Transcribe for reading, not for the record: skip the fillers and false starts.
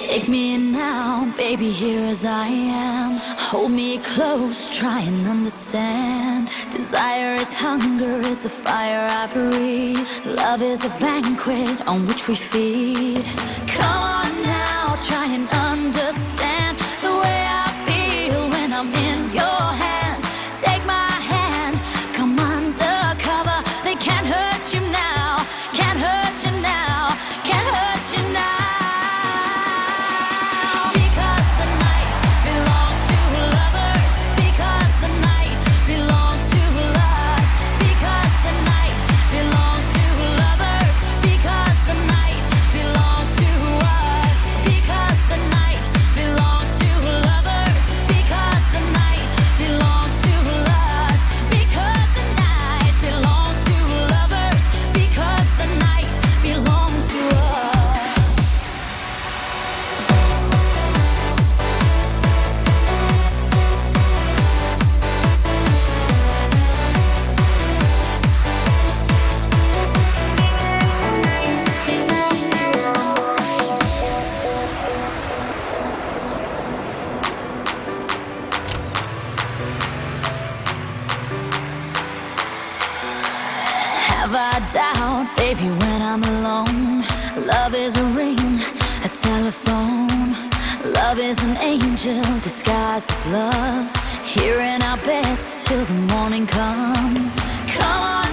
Take me in now, baby, here as I am. Hold me close, try and understand. Desire is hunger, is the fire I breathe. Love is a banquet on which we feed. Come on now, try and understand the way I feel when I'm in your hands. Take my hand, come undercover. They can't hurt you now, can't hurt you now, can't hurt you now. Have I doubt, baby, when I'm alone? Love is a ring, a telephone. Love is an angel disguised as lust. Here in our beds till the morning comes. Come on.